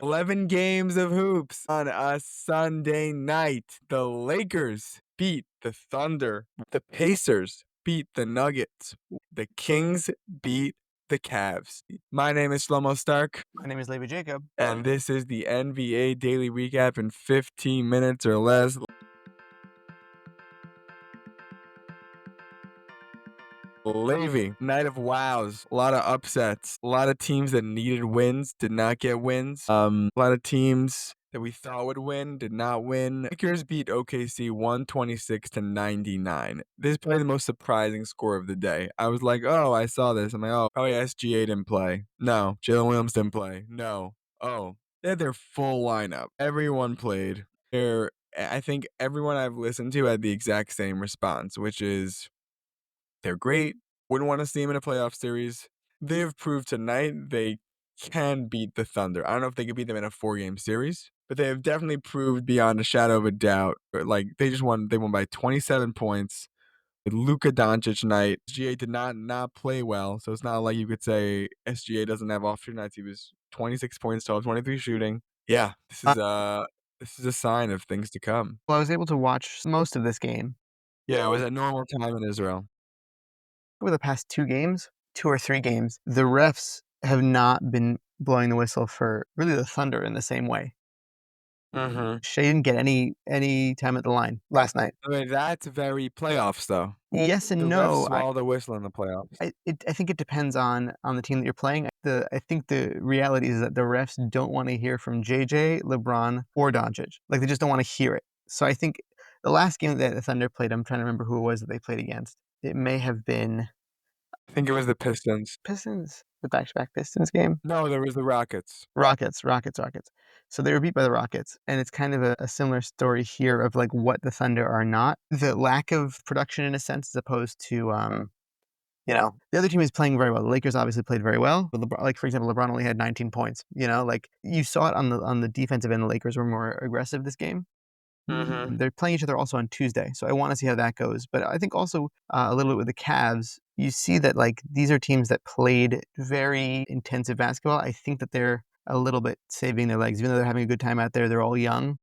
11 games of hoops on a Sunday night. The Lakers beat the Thunder. The Pacers beat the Nuggets. The Kings beat the Cavs. My name is Shlomo Stark, My name is Levi Jacob. and this is the NBA Daily Recap in 15 minutes or less. Levi, night of wows, a lot of upsets, a lot of teams that needed wins did not get wins. A lot of teams that we thought would win did not win. Lakers beat OKC 126-99. This is probably the most surprising score of the day. I was like, oh, I saw this. I'm like, oh, probably SGA didn't play. No, Jalen Williams didn't play. No. Oh, they had their full lineup. Everyone played. I think everyone I've listened to had the exact same response, which is they're great. Wouldn't want to see them in a playoff series. They've proved tonight they can beat the Thunder. I don't know if they could beat them in a 4-game series, but they have definitely proved beyond a shadow of a doubt. Like they won by 27 points with Luka Doncic night. SGA did not play well, so it's not like you could say SGA doesn't have off nights. He was 26 points, 12, 23 shooting. Yeah, this is a sign of things to come. Well, I was able to watch most of this game. Yeah, it was at normal time in Israel. Over the past 2 games, 2 or 3 games, the refs have not been blowing the whistle for really the Thunder in the same way. Mm-hmm. Shea didn't get any time at the line last night. I mean, that's very playoffs, though. Yes The and refs no. swallow the whistle in the playoffs. I think it depends on the team that you're playing. I think the reality is that the refs don't wanna hear from JJ, LeBron, or Doncic. Like, they just don't wanna hear it. So I think the last game that the Thunder played, I'm trying to remember who it was that they played against. It may have been I think it was the Pistons. Pistons, the back-to-back Pistons game? No, there was the Rockets. Rockets. So they were beat by the Rockets, and it's kind of a similar story here of, like, what the Thunder are not. The lack of production in a sense as opposed to, the other team is playing very well. The Lakers obviously played very well, but like, for example, LeBron only had 19 points, like, you saw it on the defensive end. The Lakers were more aggressive this game. Mm-hmm. They're playing each other also on Tuesday, so I wanna see how that goes. But I think also, a little bit with the Cavs, you see that, like, these are teams that played very intensive basketball. I think that they're a little bit saving their legs. Even though they're having a good time out there, they're all young.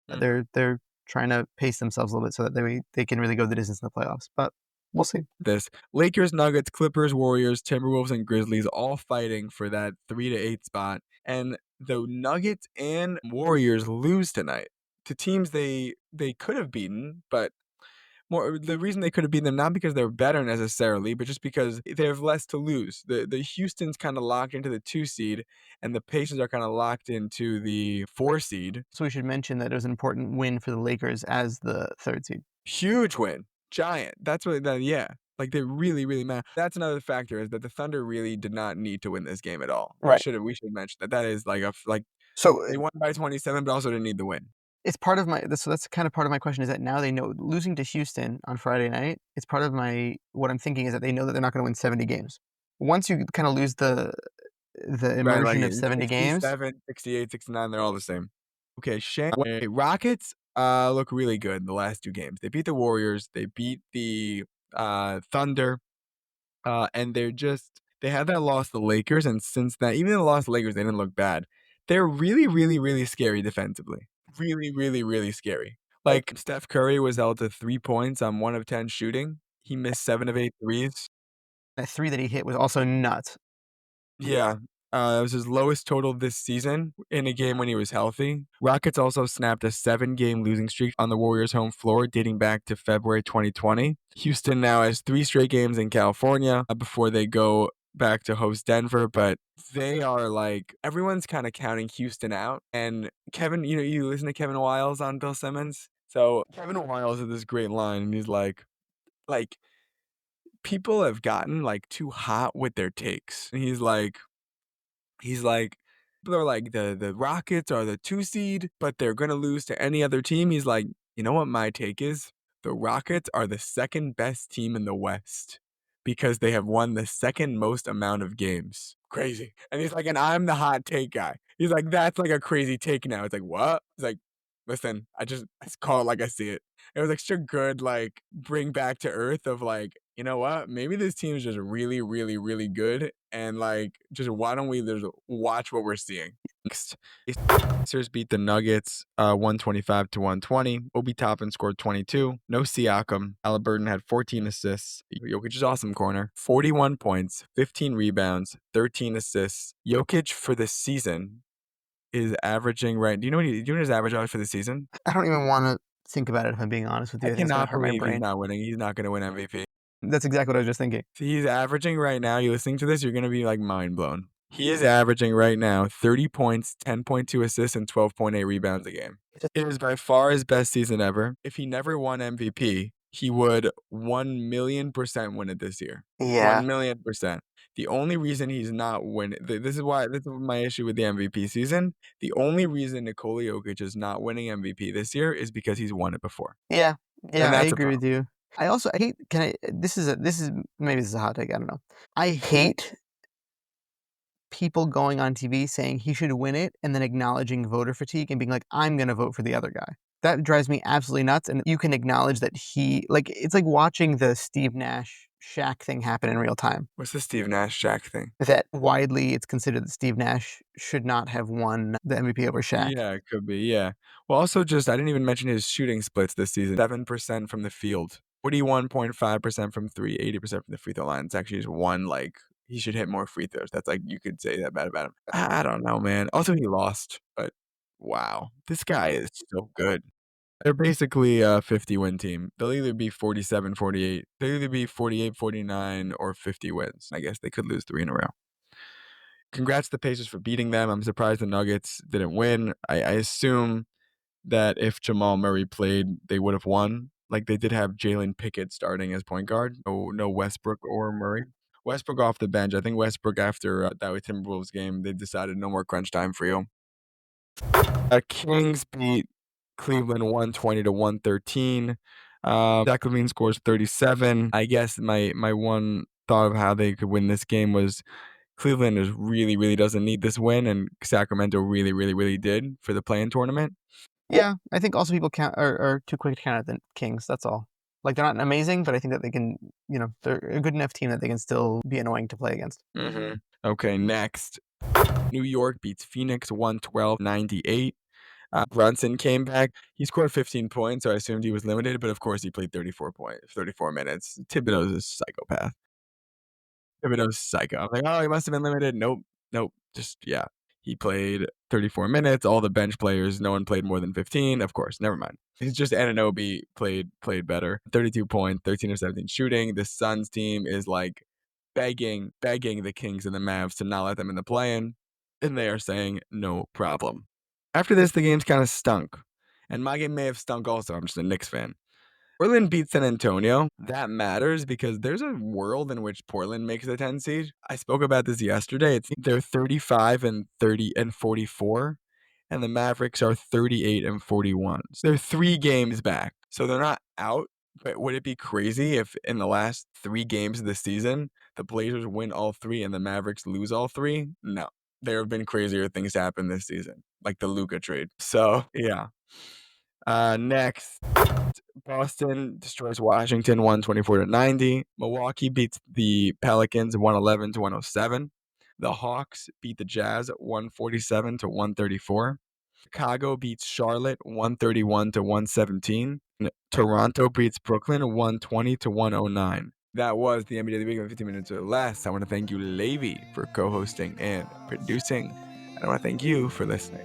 They're trying to pace themselves a little bit so that they can really go the distance in the playoffs, but we'll see. This Lakers, Nuggets, Clippers, Warriors, Timberwolves, and Grizzlies all fighting for that 3-8 spot. And the Nuggets and Warriors lose tonight to teams they could have beaten, but the reason they could have beaten them not because they're better necessarily, but just because they have less to lose. The Houston's kind of locked into the 2 seed, and the Pacers are kind of locked into the 4 seed. So we should mention that it was an important win for the Lakers as the 3rd seed. Huge win, giant. That's what that yeah. Like they really, really matter. That's another factor is that the Thunder really did not need to win this game at all. Right. We should mention that. That is like So they won by 27, but also didn't need the win. it's part of my so that's kind of part of my question is that now they know losing to Houston on Friday night, it's part of what I'm thinking is that they know that they're not gonna win 70 games. Once you kinda lose the Right, like immersion of 70 games. 67, 68, 69, they're all the same. Okay, Rockets look really good in the last 2 games. They beat the Warriors, they beat the Thunder, and they had that loss to the Lakers, and since that, even though they lost to the Lakers, they didn't look bad. They're really, really, really scary defensively. Really, really, really scary. Like Steph Curry was held to 3 points on 1 of 10 shooting. He missed 7 of 8 threes. That 3 that he hit was also nuts. Yeah. It was his lowest total this season in a game when he was healthy. Rockets also snapped a 7-game losing streak on the Warriors' home floor dating back to February 2020. Houston now has 3 straight games in California before they go back to host Denver, but they are like everyone's kind of counting Houston out. And Kevin, you listen to Kevin Wiles on Bill Simmons. So Kevin Wiles has this great line, and he's like people have gotten like too hot with their takes. And he's like, people are like the Rockets are the 2 seed, but they're gonna lose to any other team. He's like, you know what my take is? The Rockets are the second best team in the West because they have won the second most amount of games. Crazy. And he's like, and I'm the hot take guy. He's like, that's like a crazy take now. It's like, what? He's like, listen, I call it like I see it. It was like such a good, like, bring back to earth of like, you know what? Maybe this team is just really, really, really good. And like, just why don't we just watch what we're seeing? Next, the Sixers beat the Nuggets 125 to 120. Obi Toppin scored 22. No Siakam. Halliburton had 14 assists. Jokic is awesome corner. 41 points, 15 rebounds, 13 assists. Jokic for the season is averaging right. Do you know what his average was for the season? I don't even want to think about it if I'm being honest with I you. I think it's going to cannot hurt my believe he's brain. not winning. He's not going to win MVP. That's exactly what I was just thinking. He's averaging right now, you listening to this, you're gonna be, like, mind blown. He is averaging right now 30 points, 10.2 assists, and 12.8 rebounds a game. It is by far his best season ever. If he never won MVP, he would 1,000,000% win it this year. Yeah. 1,000,000%. The only reason he's not winning this is my issue with the MVP season. The only reason Nikola Jokic is not winning MVP this year is because he's won it before, Yeah. Yeah, and I that's a agree with problem. you. I hate, this is maybe this is a hot take, I don't know. I hate people going on TV saying he should win it and then acknowledging voter fatigue and being like, I'm going to vote for the other guy. That drives me absolutely nuts. And you can acknowledge that it's like watching the Steve Nash Shaq thing happen in real time. What's the Steve Nash Shaq thing? That widely it's considered that Steve Nash should not have won the MVP over Shaq. Yeah, it could be, yeah. Well, also just I didn't even mention his shooting splits this season. 7% from the field, 41.5% from 3, 80% from the free throw line. It's actually just one, like, he should hit more free throws. That's like you could say that bad about him. I don't know, man. Also, he lost, but wow, this guy is so good. They're basically a 50-win team. They'll either be 47, 48. They'll either be 48, 49, or 50 wins. I guess they could lose 3 in a row. Congrats to the Pacers for beating them. I'm surprised the Nuggets didn't win. I assume that if Jamal Murray played, they would have won. Like, they did have Jalen Pickett starting as point guard. No Westbrook or Murray. Westbrook off the bench. I think Westbrook after that with Timberwolves game, they decided no more crunch time for you. Kings beat Cleveland 120 to 113. Zach LaVine scores 37. I guess my one thought of how they could win this game was Cleveland is really, really doesn't need this win, and Sacramento really, really, really did for the play-in tournament. Yeah, I think also people are too quick to count out the Kings. That's all. Like they're not amazing, but I think that they can, they're a good enough team that they can still be annoying to play against. Mm-hmm. Okay, next. New York beats Phoenix 112-98. Brunson came back. He scored 15 points, so I assumed he was limited, but of course he played 34 minutes. Thibodeau's a psychopath. Thibodeau's psycho. I'm like, oh, he must have been limited. Nope. Nope. Just, yeah. He played 34 minutes. All the bench players, no one played more than 15. Of course, never mind. It's just Anunoby played better. 32 points, 13 or 17 shooting. The Suns team is like begging the Kings and the Mavs to not let them in the play-in, and they are saying no problem. After this, the games kind of stunk, and my game may have stunk also. I'm just a Knicks fan. Portland beat San Antonio. That matters because there's a world in which Portland makes the 10 seed. I spoke about this yesterday. They're 35 and 30 and 44, and the Mavericks are 38 and 41. So they're 3 games back. So they're not out, but would it be crazy if in the last 3 games of the season, the Blazers win all 3 and the Mavericks lose all 3? No. There have been crazier things to happen this season, like the Luka trade. So, yeah. Next. Boston destroys Washington 124-90. Milwaukee beats the Pelicans 111-107. The Hawks beat the Jazz 147-134. Chicago beats Charlotte 131-117. Toronto beats Brooklyn 120-109. That was the NBA of the Week in 15 minutes or less. I want to thank you, Levi, for co-hosting and producing. And I want to thank you for listening.